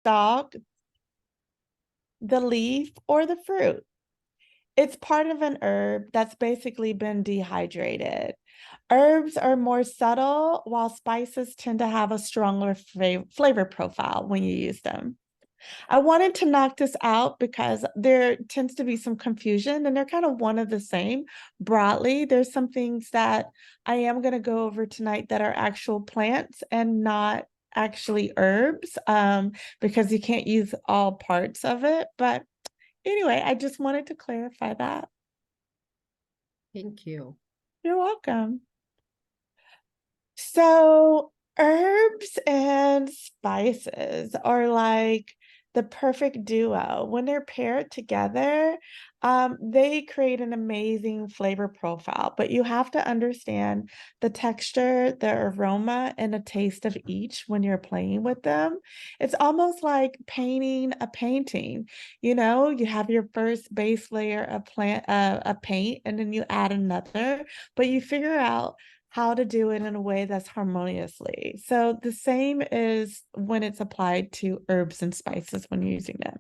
stalk, the leaf, or the fruit. It's part of an herb that's basically been dehydrated. Herbs are more subtle, while spices tend to have a stronger flavor profile when you use them. I wanted to knock this out because there tends to be some confusion and they're kind of one of the same broadly. There's some things that I am going to go over tonight that are actual plants and not actually herbs, because you can't use all parts of it. But anyway, I just wanted to clarify that. Thank you. You're welcome. So, herbs and spices are like the perfect duo. When they're paired together, they create an amazing flavor profile. But you have to understand the texture, the aroma, and the taste of each when you're playing with them. It's almost like painting a painting. You have your first base layer of a paint, and then you add another, but you figure out how to do it in a way that's harmoniously. So the same is when it's applied to herbs and spices when using them.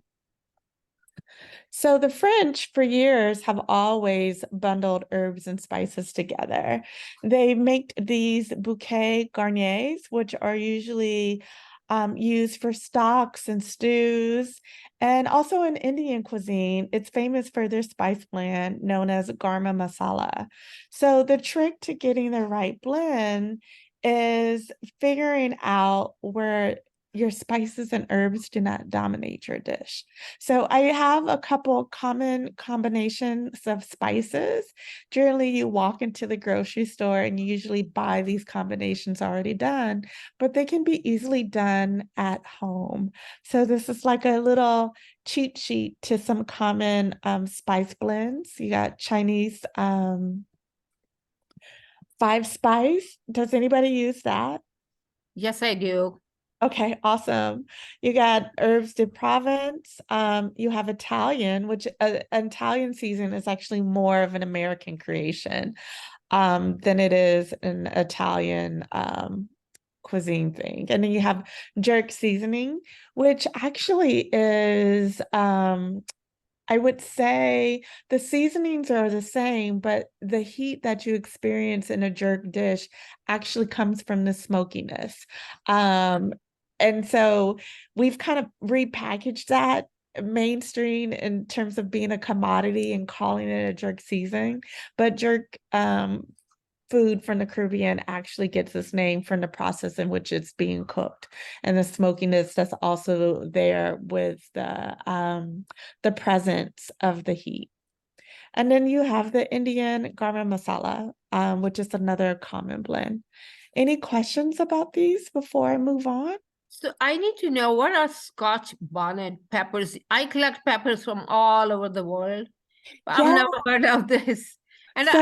So the French for years have always bundled herbs and spices together. They make these bouquet garnis, which are usually used for stocks and stews. And also in Indian cuisine, it's famous for their spice blend known as garam masala. So the trick to getting the right blend is figuring out where your spices and herbs do not dominate your dish. So I have a couple common combinations of spices. Generally, you walk into the grocery store and you usually buy these combinations already done, but they can be easily done at home. So this is like a little cheat sheet to some common spice blends. You got Chinese five spice. Does anybody use that? Yes, I do. Okay, awesome. You got herbs de Provence. You have Italian, which an Italian season is actually more of an American creation than it is an Italian cuisine thing. And then you have jerk seasoning, which actually is I would say the seasonings are the same, but the heat that you experience in a jerk dish actually comes from the smokiness. Um, and so we've kind of repackaged that mainstream in terms of being a commodity and calling it a jerk seasoning. But jerk food from the Caribbean actually gets its name from the process in which it's being cooked and the smokiness that's also there with the presence of the heat. And then you have the Indian garam masala, which is another common blend. Any questions about these before I move on? So I need to know, what are Scotch bonnet peppers? I collect peppers from all over the world, but I've Yeah, never heard of this. And so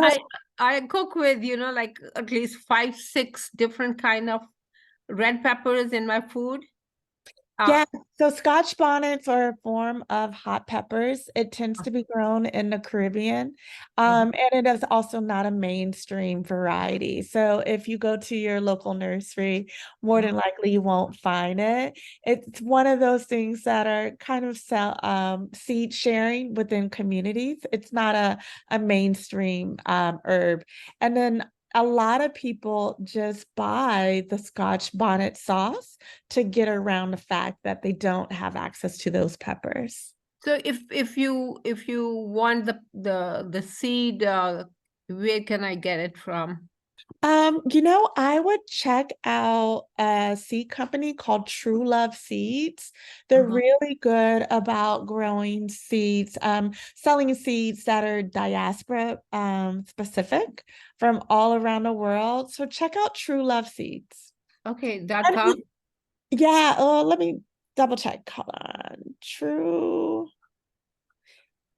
I cook with, like at least 5, 6 different kind of red peppers in my food. Uh, Yeah, so Scotch bonnets are a form of hot peppers. It tends to be grown in the Caribbean, and it is also not a mainstream variety. So if you go to your local nursery, more than likely you won't find it. It's one of those things that are kind of seed sharing within communities. It's not a mainstream herb. And then a lot of people just buy the Scotch bonnet sauce to get around the fact that they don't have access to those peppers. so if you want the seed, where can I get it from? I would check out a seed company called True Love Seeds. They're Uh-huh. really good about growing seeds, selling seeds that are diaspora specific from all around the world. So check out True Love Seeds. Okay, dot And com. yeah, let me double check. Hold on. True.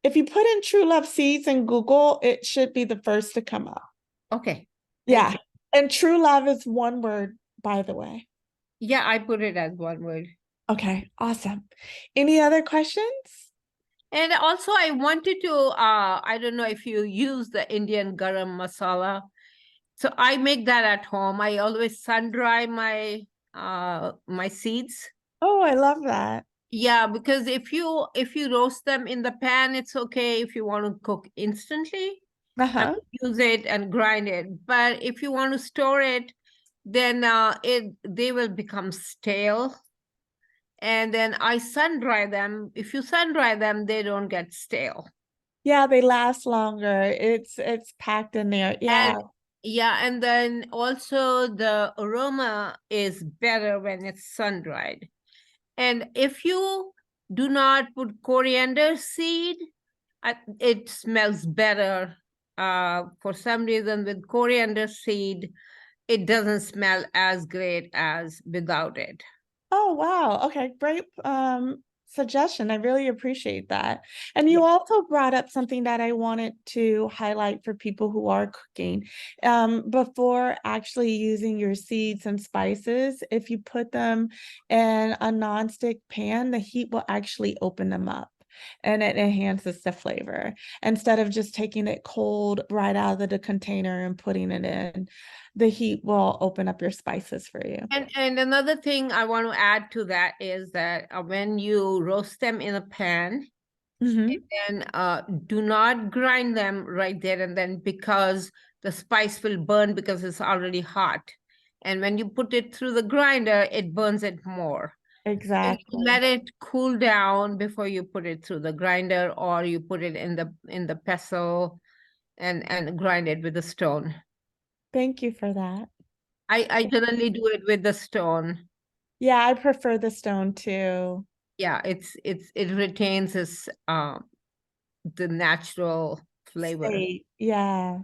If you put in True Love Seeds in Google, it should be the first to come up. Okay, thank Yeah. you. And true love is one word, by the way. Yeah, I put it as one word. Okay, awesome. Any other questions? And also, I wanted to, I don't know if you use the Indian garam masala. So I make that at home. I always sun dry my seeds. Oh, I love that. Yeah, because if you roast them in the pan, it's okay if you want to cook instantly. I Uh-huh. would use it and grind it. But if you want to store it, then they will become stale. And then I sun dry them. If you sun dry them, they don't get stale. Yeah, they last longer. It's packed in there. Yeah. And yeah, and then also the aroma is better when it's sun dried. And if you do not put coriander seed, it smells better. For some reason, with coriander seed, it doesn't smell as great as without it. Oh, wow. Okay, great suggestion. I really appreciate that. And Yeah. you also brought up something that I wanted to highlight for people who are cooking. Before actually using your seeds and spices, if you put them in a nonstick pan, the heat will actually open them up and it enhances the flavor instead of just taking it cold right out of the container and putting it in. The heat will open up your spices for you. And another thing I want to add to that is that when you roast them in a pan, Mhm. then do not grind them right there and then, because the spice will burn because it's already hot. And when you put it through the grinder, it burns it more. So you Exactly. let it cool down before you put it through the grinder, or you put it in the pestle and grind it with a stone. Thank you for that. I generally do it with the stone. Yeah, I prefer the stone too. Yeah, it retains its the natural flavor. State. Yeah.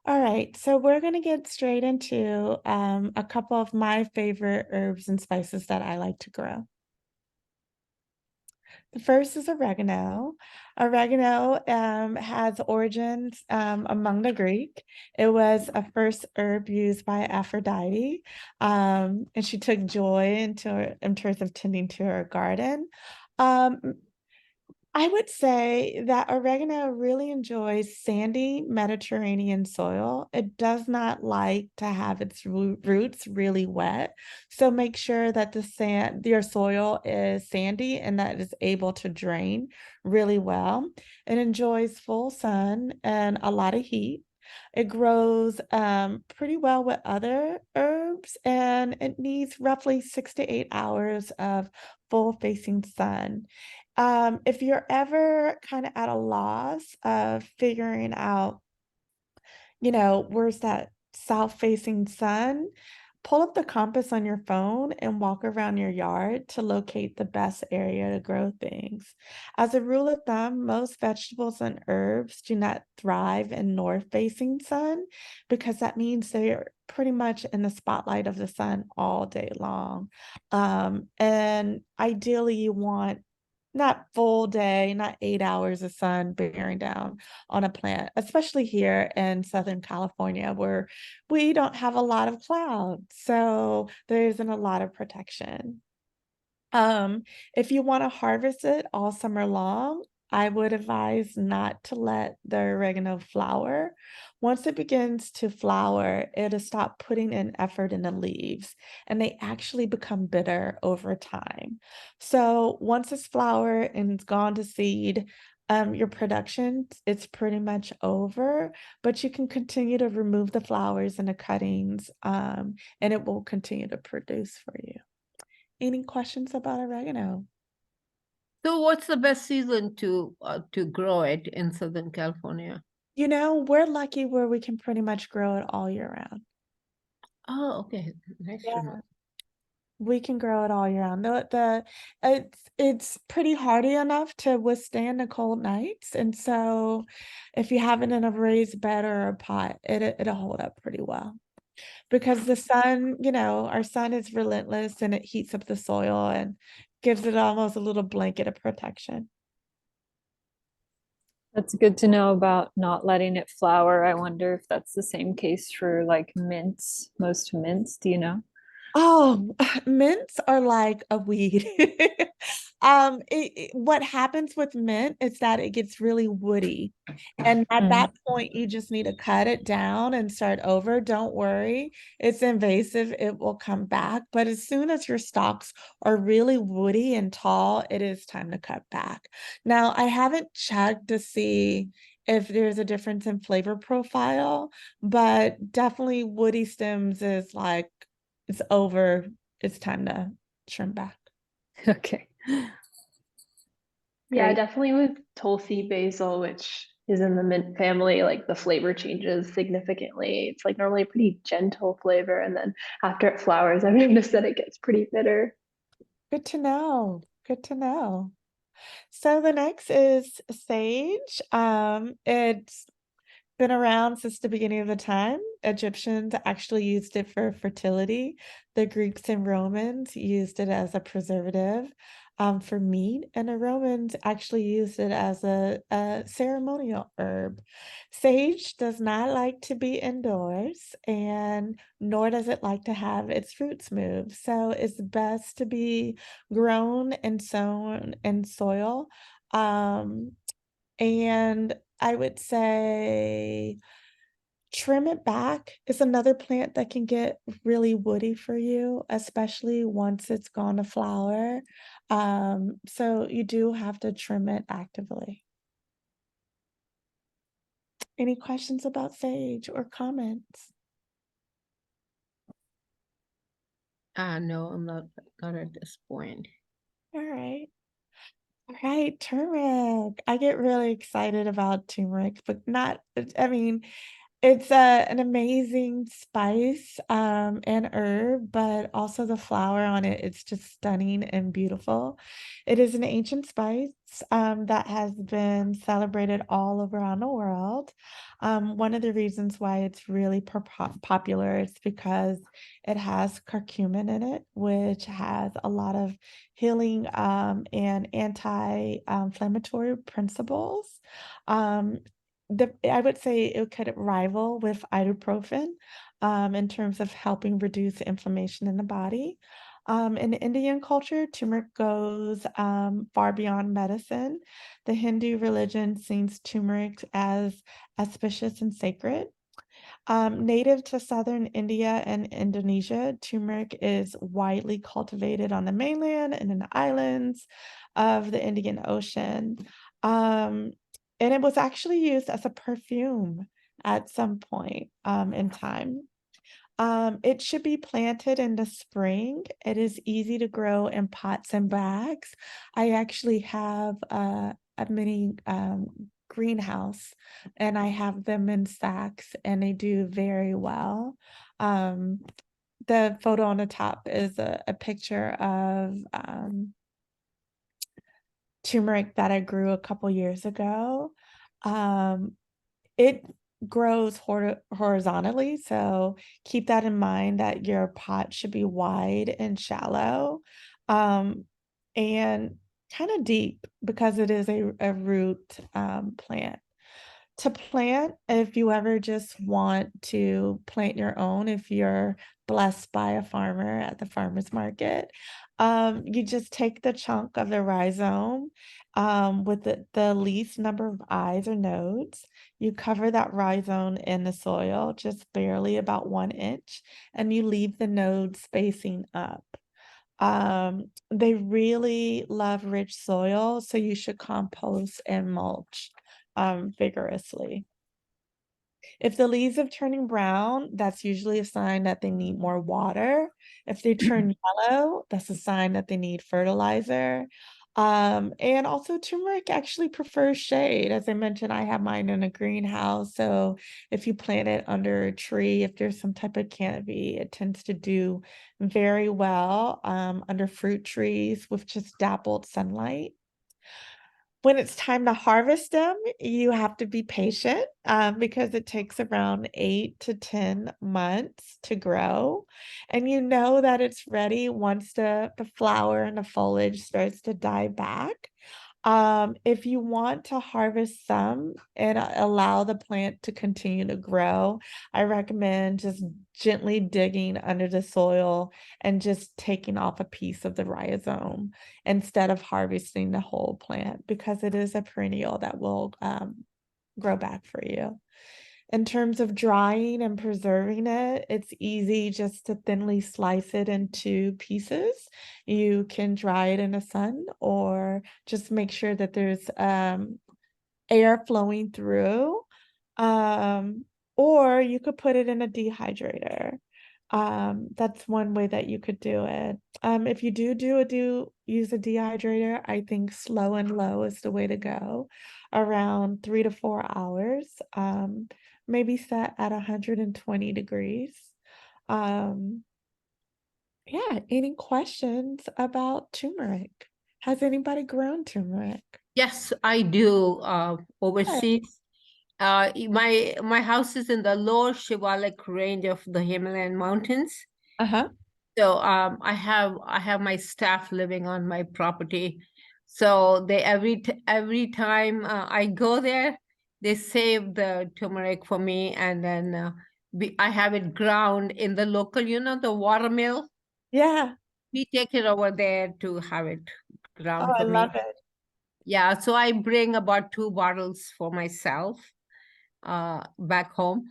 All right. So we're going to get straight into a couple of my favorite herbs and spices that I like to grow. The first is oregano. Oregano has origins among the Greek. It was a first herb used by Aphrodite, and she took joy in terms of tending to her garden. Um, I would say that oregano really enjoys sandy Mediterranean soil. It does not like to have its roots really wet. So make sure that your soil is sandy and that it is able to drain really well. It enjoys full sun and a lot of heat. It grows pretty well with other herbs, and it needs roughly 6 to 8 hours of full facing sun. If you're ever kind of at a loss of figuring out, where's that south facing sun, pull up the compass on your phone and walk around your yard to locate the best area to grow things. As a rule of thumb, most vegetables and herbs do not thrive in north facing sun because that means they're pretty much in the spotlight of the sun all day long. And ideally, you want not full day, not 8 hours of sun bearing down on a plant, especially here in Southern California, where we don't have a lot of clouds. So there isn't a lot of protection. Um, if you want to harvest it all summer long, I would advise not to let the oregano flower. Once it begins to flower, it'll stop putting in effort in the leaves, and they actually become bitter over time. So once it's flowered and it's gone to seed, your production it's pretty much over, but you can continue to remove the flowers and the cuttings, and it will continue to produce for you. Any questions about oregano? So what's the best season to grow it in Southern California? We're lucky where we can pretty much grow it all year round. Oh, okay. Nice to know. Yeah, we can grow it all year round. It's pretty hardy enough to withstand the cold nights, and so if you have it in a raised bed or a pot, it'll hold up pretty well. Because the sun, our sun is relentless and it heats up the soil and gives it almost a little blanket of protection. That's good to know about not letting it flower. I wonder if that's the same case for like mints, most mints. Do you know? Oh, mints are like a weed. What happens with mint is that it gets really woody. And at Mm. that point, you just need to cut it down and start over. Don't worry. It's invasive. It will come back. But as soon as your stalks are really woody and tall, it is time to cut back. Now, I haven't checked to see if there's a difference in flavor profile, but definitely woody stems is like it's over. It's time to trim back. Okay. Yeah, Great. definitely with Tulsi basil, which is in the mint family, like the flavor changes significantly. It's like normally a pretty gentle flavor, and then after it flowers, I've noticed that it gets pretty bitter. Good to know. Good to know. So the next is sage. It's been around since the beginning of the time. Egyptians actually used it for fertility. The Greeks and Romans used it as a preservative for meat, and the Romans actually used it as a ceremonial herb. Sage does not like to be indoors, and nor does it like to have its roots moved. So it's best to be grown and sown in soil. Um, and I would say trim it back is another plant that can get really woody for you, especially once it's gone to flower. So you do have to trim it actively. Any questions about sage or comments? No, I'm not at this point. All right. All right, turmeric. I get really excited about turmeric, but not, I mean, it's an amazing spice and herb, but also the flower on it, it's just stunning and beautiful. It is an ancient spice that has been celebrated all around the world. One of the reasons why it's really popular is because it has curcumin in it, which has a lot of healing and anti-inflammatory principles. Um, I would say it could rival with ibuprofen in terms of helping reduce inflammation in the body. In Indian culture, turmeric goes far beyond medicine. The Hindu religion sees turmeric as auspicious and sacred. Native to southern India and Indonesia, turmeric is widely cultivated on the mainland and in the islands of the Indian Ocean. Um, and it was actually used as a perfume at some point in time. It should be planted in the spring. It is easy to grow in pots and bags. I actually have a mini greenhouse and I have them in stacks and they do very well. Um, the photo on the top is a picture of turmeric that I grew a couple years ago. Um, it grows horizontally, so keep that in mind that your pot should be wide and shallow, and kind of deep because it is a root plant. To plant, if you ever just want to plant your own, if you're blessed by a farmer at the farmer's market, you just take the chunk of the rhizome with the least number of eyes or nodes. You cover that rhizome in the soil, just barely about 1 inch, and you leave the nodes spacing up. They really love rich soil, so you should compost and mulch vigorously. If the leaves are turning brown, that's usually a sign that they need more water. If they turn yellow, that's a sign that they need fertilizer. And also turmeric actually prefers shade. As I mentioned, I have mine in a greenhouse. So if you plant it under a tree, if there's some type of canopy, it tends to do very well under fruit trees with just dappled sunlight. When it's time to harvest them, you have to be patient because it takes around 8 to 10 months to grow. And you know that it's ready once the flower and the foliage starts to die back. If you want to harvest some and allow the plant to continue to grow, I recommend just gently digging under the soil and just taking off a piece of the rhizome instead of harvesting the whole plant because it is a perennial that will grow back for you. In terms of drying and preserving it, it's easy just to thinly slice it into pieces. You can dry it in the sun or just make sure that there's air flowing through. Um, or you could put it in a dehydrator. That's one way that you could do it. If you do use a dehydrator, I think slow and low is the way to go, around 3 to 4 hours. Maybe set at 120 degrees. Um, yeah, any questions about turmeric? Has anybody grown turmeric? Yes, I do. Good. Overseas. My house is in the lower Shivalik range of the Himalayan mountains. Uh-huh. So I have my staff living on my property. So they every time I go there, they save the turmeric for me, and then I have it ground in the local, the water mill. Yeah. We take it over there to have it Oh, ground I for love me. it. Yeah, so I bring about 2 bottles for myself back home,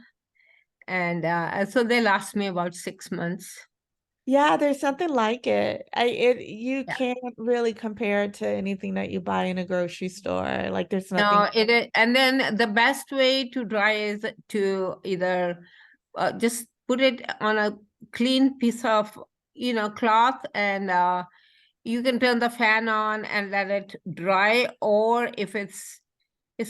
and so they last me about 6 months. Yeah, there's something like it. You Yeah. can't really compare it to anything that you buy in a grocery store. Like there's nothing. No, it is, and then the best way to dry is to either just put it on a clean piece of cloth, and you can turn the fan on and let it dry, or if it's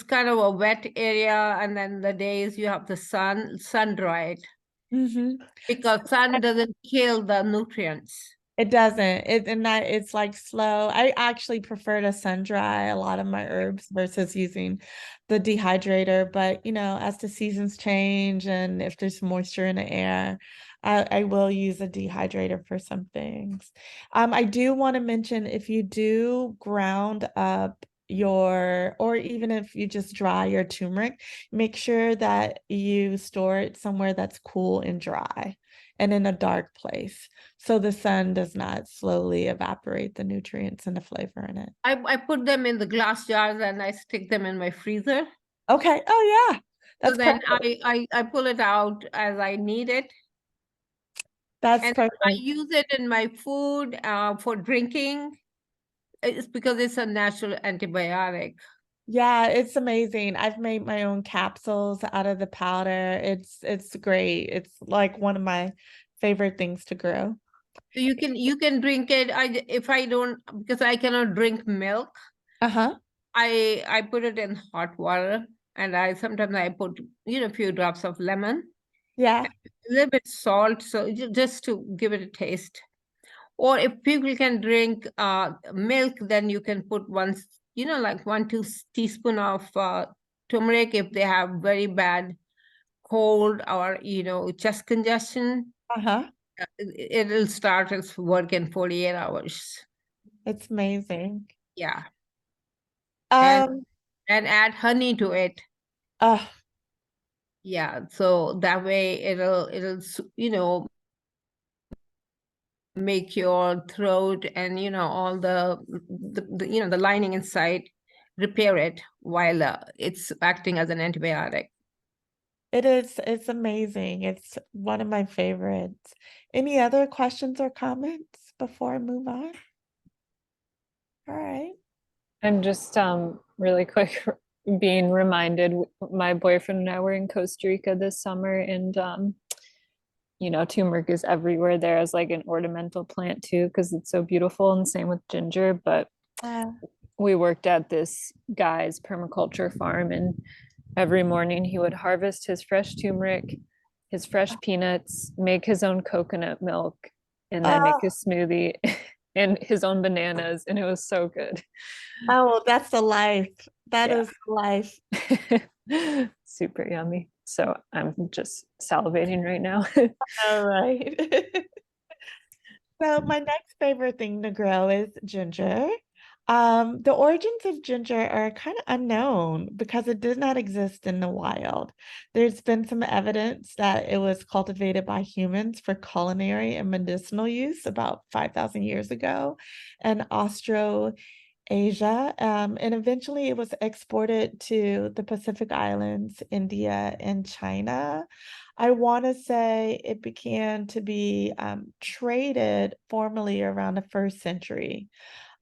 kind of a wet area and then the days you have the sun dry it, Mhm. because sun doesn't kill the nutrients. It doesn't. It's like slow. I actually prefer to sun dry a lot of my herbs versus using the dehydrator. But as the seasons change and if there's moisture in the air, I will use a dehydrator for some things. I do want to mention if you do ground up or even if you just dry your turmeric, make sure that you store it somewhere that's cool and dry and in a dark place so the sun does not slowly evaporate the nutrients and the flavor in it. I put them in the glass jars and I stick them in my freezer. Okay. Oh yeah. So That's then perfect. I pull it out as I need it. That's And I perfect. use it in my food for drinking. It's because it's a natural antibiotic. Yeah, it's amazing. I've made my own capsules out of the powder. It's great. It's like one of my favorite things to grow. So you can drink it. If I don't, because I cannot drink milk, Uh-huh. I put it in hot water, and I sometimes I put a few drops of lemon, Yeah. a little bit salt, so just to give it a taste. Or if people can drink milk, then you can put like 1 2 teaspoon of turmeric if they have very bad cold or chest congestion. Uh-huh. It'll start its work in 48 hours. It's amazing. Yeah. And Um, and add honey to it. uh, Yeah. So that way it'll make your throat and all the lining inside repair it while it's acting as an antibiotic. it's amazing. It's one of my favorites. Any other questions or comments before I move on? All right. I'm just really quick being reminded my boyfriend and I were in Costa Rica this summer, and turmeric is everywhere there as like an ornamental plant too because it's so beautiful, and same with ginger. But Uh, we worked at this guy's permaculture farm, and every morning he would harvest his fresh turmeric, his fresh peanuts, make his own coconut milk, and then make oh, a smoothie and his own bananas, and it was so good. oh, that's the life. That Yeah. is life. Super yummy. So I'm just salivating right now. All right. So my next favorite thing to grow is ginger. The origins of ginger are kind of unknown because it did not exist in the wild. There's been some evidence that it was cultivated by humans for culinary and medicinal use about 5,000 years ago in Australasia, and eventually it was exported to the Pacific Islands, India, and China. I want to say it began to be traded formally around the first century.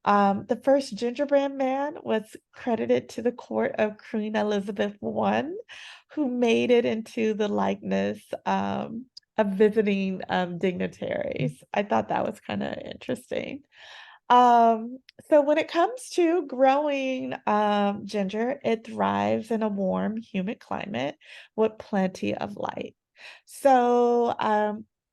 The first gingerbread man was credited to the court of Queen Elizabeth I, who made it into the likeness of visiting dignitaries. I thought that was kind of interesting. Um, so when it comes to growing ginger, it thrives in a warm, humid climate with plenty of light. So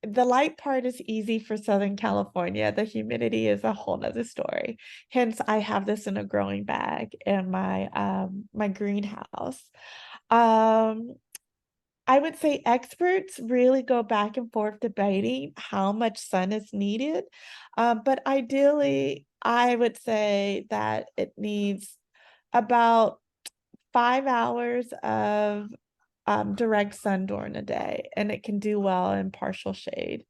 the light part is easy for Southern California. The humidity is a whole nother story. Hence, I have this in a growing bag in my greenhouse. Um, I would say experts really go back and forth debating how much sun is needed. But ideally, I would say that it needs about 5 hours of direct sun during the day, and it can do well in partial shade.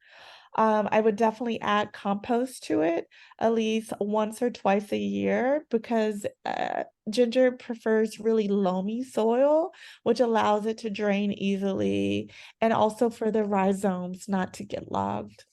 I would definitely add compost to it at least once or twice a year because ginger prefers really loamy soil, which allows it to drain easily and also for the rhizomes not to get logged.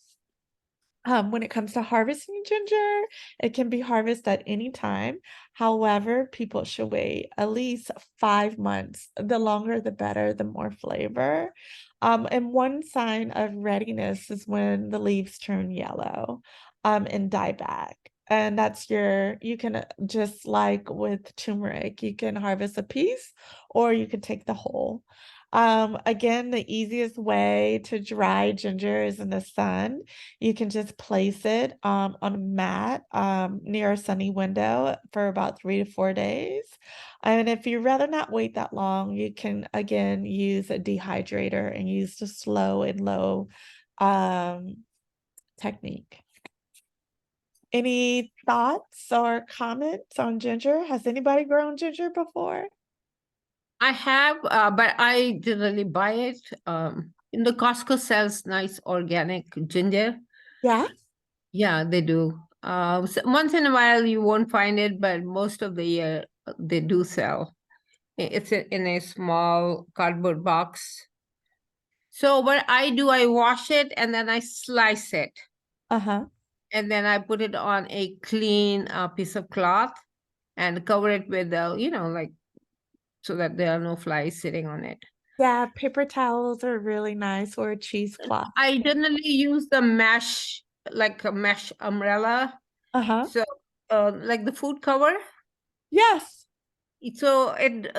When it comes to harvesting ginger, it can be harvested at any time. However, people should wait at least 5 months. The longer, the better, the more flavor. And one sign of readiness is when the leaves turn yellow, and die back. And that's you can just like with turmeric, you can harvest a piece or you can take the whole. Again, the easiest way to dry ginger is in the sun. You can just place it on a mat near a sunny window for about 3 to 4 days. And if you'd rather not wait that long, you can again use a dehydrator and use the slow and low um, technique. Any thoughts or comments on ginger? Has anybody grown ginger before? I have, but I generally buy it. In the Costco sells nice organic ginger. Yeah. Yeah, they do. So once in a while you won't find it, but most of the year they do sell. It's in a small cardboard box. So what I do, I wash it and then I slice it, Uh-huh. and then I put it on a clean piece of cloth and cover it with like so that there are no flies sitting on it. Yeah, paper towels are really nice or a cheesecloth. I generally use the mesh, like a mesh umbrella. Uh-huh. So, like the food cover. Yes. So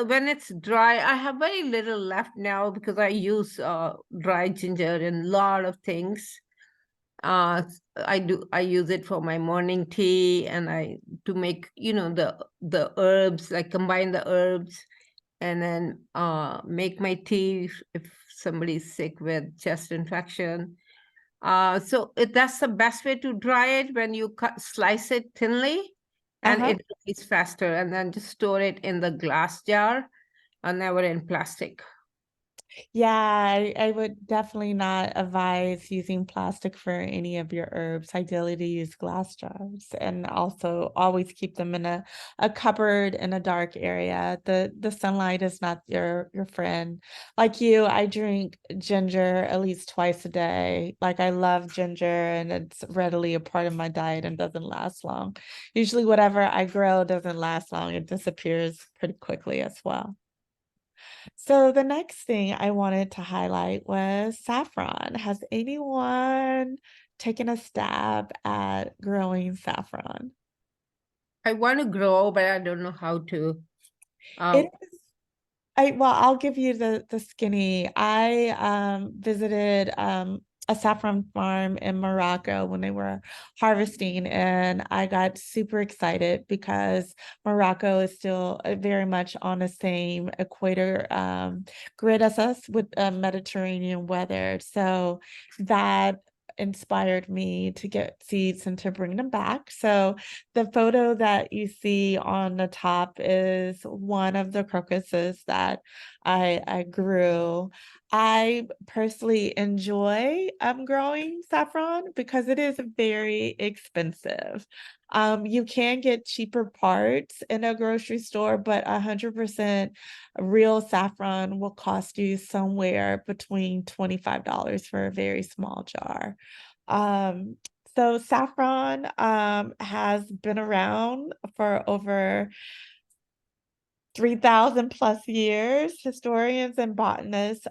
when it's dry, I have very little left now because I use dry ginger in a lot of things. I use it for my morning tea, and I to make the herbs, like combine the herbs, and then make my tea if somebody's sick with chest infection. So that's the best way to dry it when you slice it thinly, and Uh-huh. it is faster. And then just store it in the glass jar, and never in plastic. Yeah, I would definitely not advise using plastic for any of your herbs. Ideally to use glass jars and also always keep them in a cupboard in a dark area. The sunlight is not your friend. Like you, I drink ginger at least twice a day. Like I love ginger and it's readily a part of my diet and doesn't last long. Usually whatever I grow doesn't last long. It disappears pretty quickly as well. So the next thing I wanted to highlight was saffron. Has anyone taken a stab at growing saffron? I want to grow, but I don't know how to. It is I'll give you the skinny. I visited a saffron farm in Morocco when they were harvesting, and I got super excited because Morocco is still very much on the same equator grid as us with Mediterranean weather. So that inspired me to get seeds and to bring them back. So the photo that you see on the top is one of the crocuses that I grew. I personally enjoy growing saffron because it is very expensive. You can get cheaper parts in a grocery store, but 100% real saffron will cost you somewhere between $25 for a very small jar. Um, so saffron has been around for over 3,000 plus years. Historians and botanists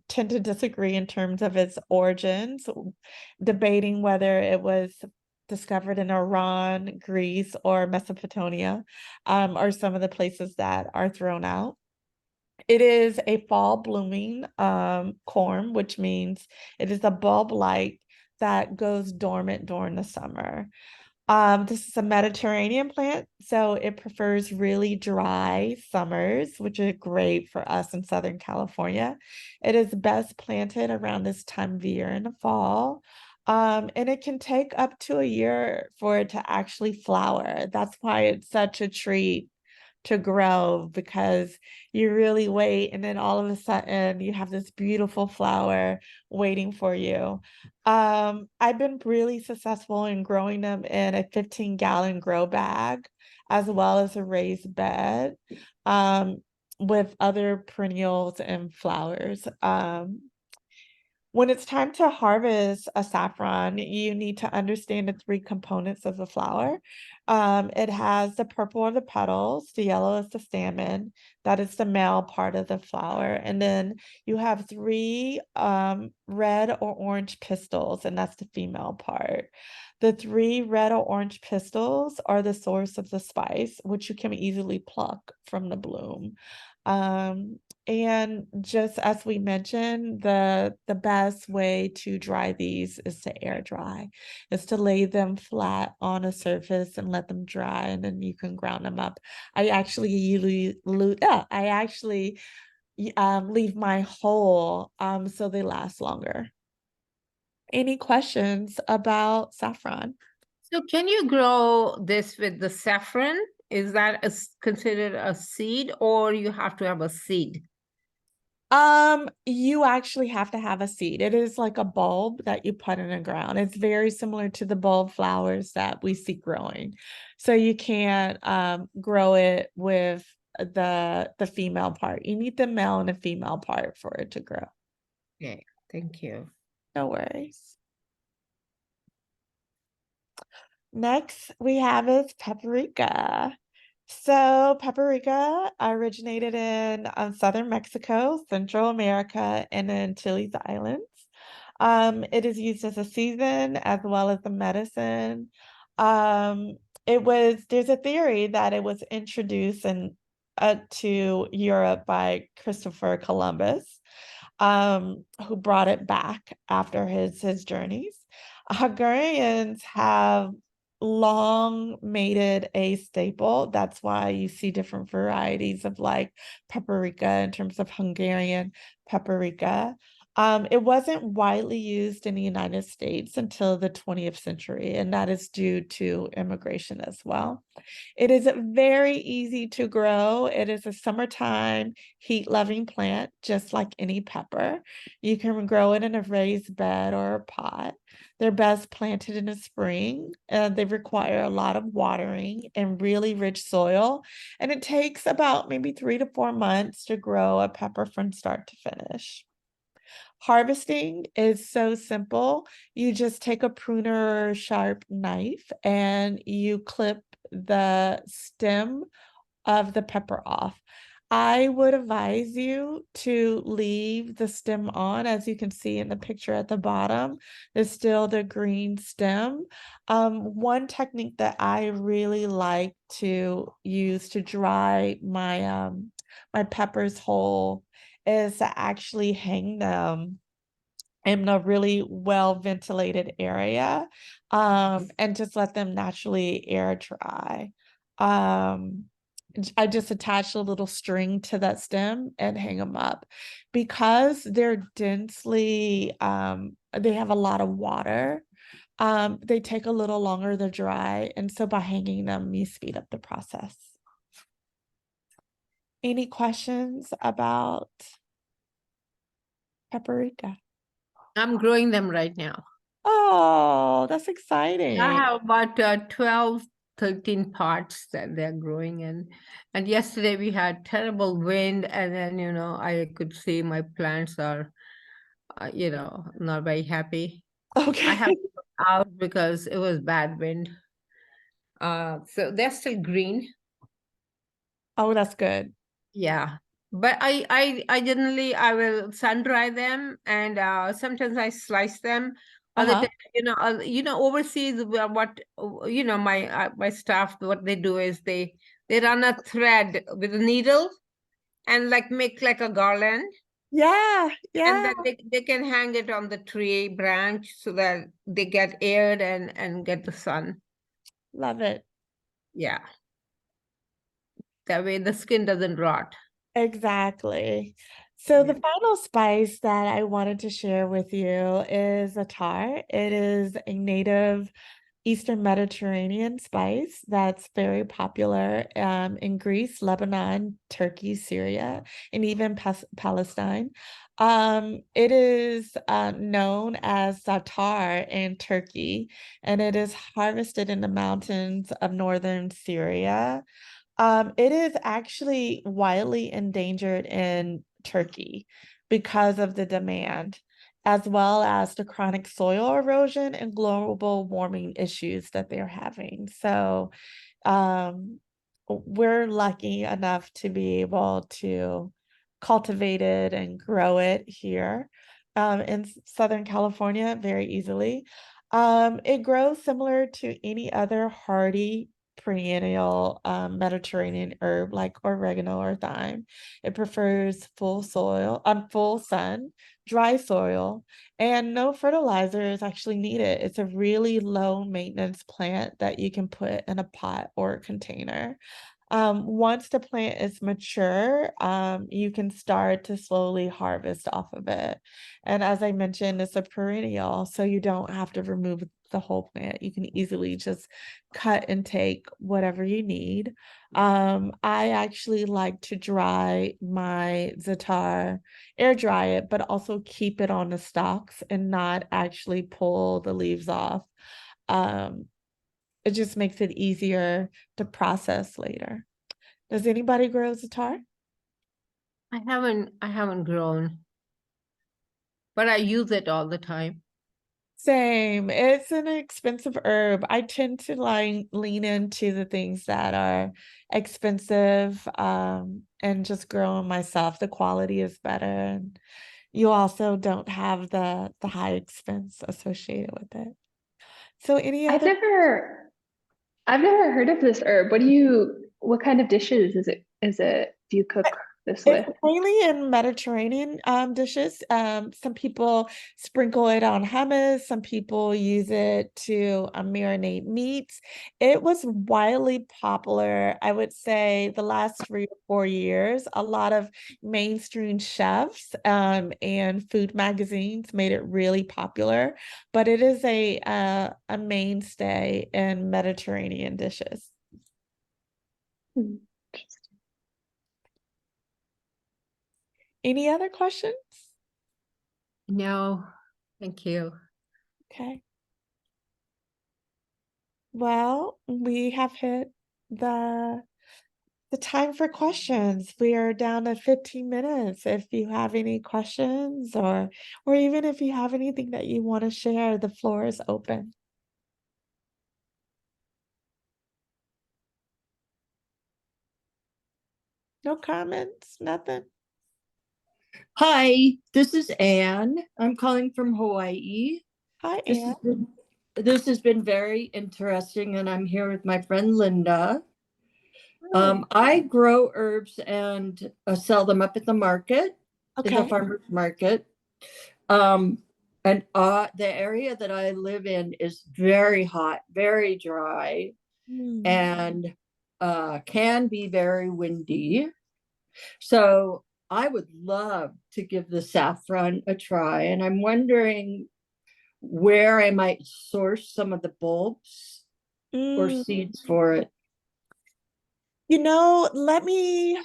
tend to disagree in terms of its origins, debating whether it was discovered in Iran, Greece, or Mesopotamia, are some of the places that are thrown out. It is a fall blooming corm, which means it is a bulb light that goes dormant during the summer. This is a Mediterranean plant, so it prefers really dry summers, which are great for us in Southern California. It is best planted around this time of year in the fall. And it can take up to a year for it to actually flower. That's why it's such a treat to grow, because you really wait and then all of a sudden you have this beautiful flower waiting for you. I've been really successful in growing them in a 15-gallon grow bag as well as a raised bed with other perennials and flowers. When it's time to harvest a saffron, you need to understand the three components of the flower. It has the purple are the petals, the yellow is the stamen, that is the male part of the flower. And then you have three red or orange pistils, and that's the female part. The three red or orange pistils are the source of the spice, which you can easily pluck from the bloom. And just as we mentioned, the best way to dry these is to air dry, is to lay them flat on a surface and let them dry, and then you can ground them up. I actually leave my whole so they last longer. Any questions about saffron? So can you grow this with the saffron? Is that considered a seed, or you have to have a seed? You actually have to have a seed. It is like a bulb that you put in the ground. It's very similar to the bulb flowers that we see growing. So you can't grow it with the female part. You need the male and the female part for it to grow. Okay, thank you. No worries. Next we have is paprika. So paprika originated in southern Mexico, Central America, and the Antilles Islands. It is used as a season as well as a medicine. There's a theory that it was introduced to Europe by Christopher Columbus, who brought it back after his journeys. Hungarians have long made it a staple. That's why you see different varieties of like paprika in terms of Hungarian paprika. It wasn't widely used in the United States until the 20th century, and that is due to immigration as well. It is very easy to grow. It is a summertime heat-loving plant, just like any pepper. You can grow it in a raised bed or a pot. They're best planted in the spring. They require a lot of watering and really rich soil. And it takes about maybe 3 to 4 months to grow a pepper from start to finish. Harvesting is so simple. You just take a pruner or sharp knife and you clip the stem of the pepper off. I would advise you to leave the stem on. As you can see in the picture at the bottom, there's still the green stem. One technique that I really like to use to dry my peppers whole is to actually hang them in a really well ventilated area, and just let them naturally air dry. I just attach a little string to that stem and hang them up. Because they're densely, they have a lot of water, they take a little longer to dry. And so by hanging them, you speed up the process. Any questions about paprika? I'm growing them right now. Oh, that's I exciting. have about 12, 13 pots that they're growing in. And yesterday we had terrible wind, and then, I could see my plants are, not very happy. I Okay. have to go out because it was bad wind. So they're still green. Oh, that's good. Yeah. But I generally I will sun dry them, and sometimes I slice them. Other Uh-huh. time, overseas my staff, what they do is they run a thread with a needle and like make like a garland, Yeah, and yeah. then they can hang it on the tree branch so that they get aired and get the sun. Love it. Yeah. That way the skin doesn't rot. Exactly. So the Yeah. final spice that I wanted to share with you is attar. It is a native Eastern Mediterranean spice that's very popular in Greece, Lebanon, Turkey, Syria, and even Palestine. It is known as za'atar in Turkey, and it is harvested in the mountains of northern Syria. It is actually widely endangered in Turkey because of the demand, as well as the chronic soil erosion and global warming issues that they're having. So, um, we're lucky enough to be able to cultivate it and grow it here in Southern California very easily. It grows similar to any other hardy perennial Mediterranean herb like oregano or thyme. It prefers full sun, dry soil, and no fertilizer is actually needed. It's a really low maintenance plant that you can put in a pot or a container. Once the plant is mature, you can start to slowly harvest off of it. And as I mentioned, it's a perennial, so you don't have to remove the whole plant. You can easily just cut and take whatever you need. I actually like to dry my za'atar, air dry it, but also keep it on the stalks and not actually pull the leaves off. Um, it just makes it easier to process later. Does anybody grow za'atar? I haven't grown, but I use it all the time. Same. It's an expensive herb. I tend to like lean into the things that are expensive, and just grow them myself. The quality is better, and you also don't have the high expense associated with it. So any I've other never I've never heard of this herb. What kind of dishes do you cook this It's with? mainly in Mediterranean dishes. Some people sprinkle it on hummus. Some people use it to marinate meats. It was widely popular, I would say, the last 3 or 4 years. A lot of mainstream chefs and food magazines made it really popular, but it is a mainstay in Mediterranean dishes. Hmm, interesting. Any other questions? No, thank you. Okay. Well, we have hit the the time for questions. We are down to 15 minutes. If you have any questions or even if you have anything that you want to share, the floor is open. No comments, nothing. Hi, this is Anne. I'm calling from Hawaii. Hi, This Anne. has been this has been very interesting, and I'm here with my friend Linda. I grow herbs and sell them up at the market, in the Okay. farmers market. Um, and the area that I live in is very hot, very dry, Hmm. and can be very windy. So I would love to give the saffron a try. And I'm wondering where I might source some of the bulbs or Mm, seeds for it. let me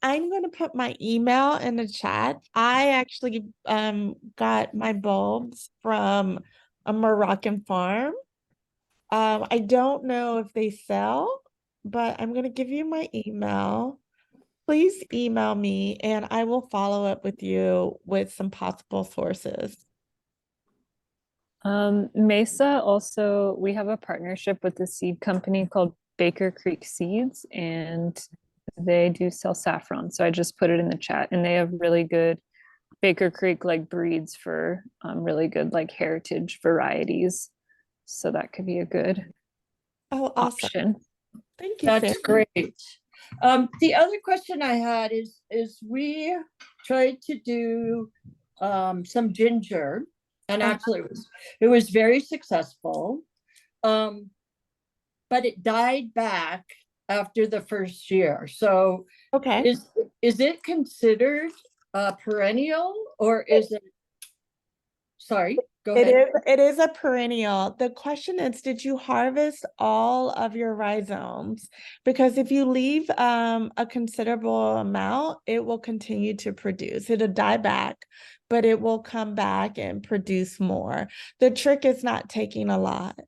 I'm going to put my email in the chat. I actually got my bulbs from a Moroccan farm. I don't know if they sell, but I'm going to give you my email. Please email me and I will follow up with you with some possible sources. Mesa also, we have a partnership with a seed company called Baker Creek Seeds, and they do sell saffron. So I just put it in the chat, and they have really good Baker Creek like breeds for really good like heritage varieties. So that could be a good Oh, awesome. option. Thank you, Sarah. That's great. The other question I had is we tried to do some ginger, and actually it was very successful. But it died back after the first year. So Okay. is it considered perennial, or is it, sorry, go ahead. It is a perennial. The question is, did you harvest all of your rhizomes? Because if you leave a considerable amount, it will continue to produce. It'll die back, but it will come back and produce more. The trick is not taking a lot.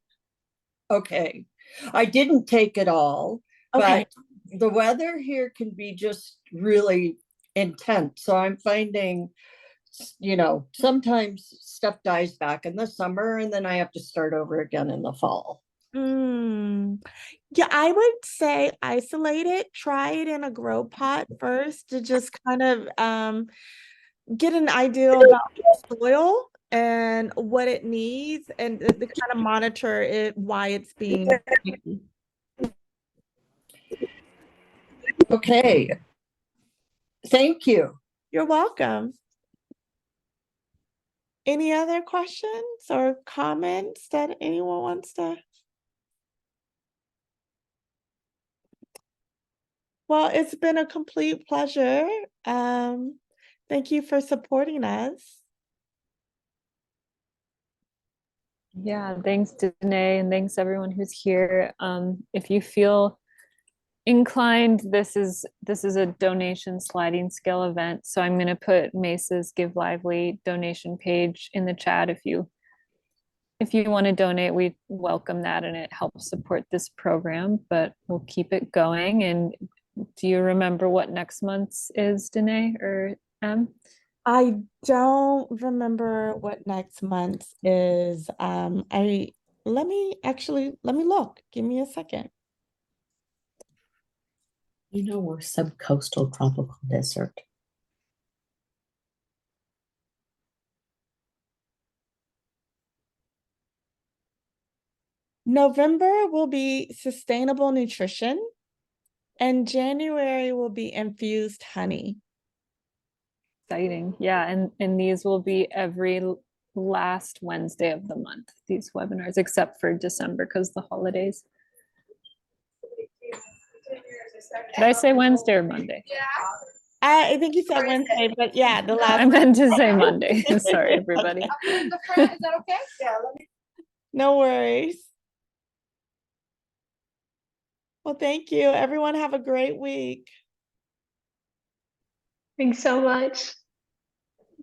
Okay. I didn't take it all, Okay. but the weather here can be just really intense. So I'm finding, sometimes stuff dies back in the summer and then I have to start over again in the fall. Yeah, I would say isolate it. Try it in a grow pot first to just kind of get an idea about the soil and what it needs and to kind of monitor it, why it's being picky. Okay. Thank you. You're welcome. Any other questions or comments that anyone wants to? Well, it's been a complete pleasure. Thank you for supporting us. Yeah, thanks Danae, and thanks everyone who's here. If you feel inclined, this is a donation sliding scale event. So I'm going to put Mesa's Give Lively donation page in the chat. If you want to donate, we welcome that, and it helps support this program, but we'll keep it going. And do you remember what next month's is, Danae or Em? I don't remember what next month is. Let me look. Give me a second. We're subcoastal tropical desert. November will be sustainable nutrition, and January will be infused honey. Exciting. Yeah, and these will be every last Wednesday of the month, these webinars, except for December because the holidays. Did I say Wednesday or Monday? I think you said Wednesday, but yeah, the last. I meant to say Monday. Sorry, everybody. Okay. Is that okay? Yeah. No worries. Well, thank you. Everyone have a great week. Thanks so much.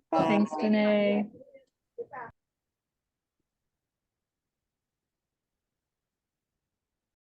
Bye. Thanks, Danae.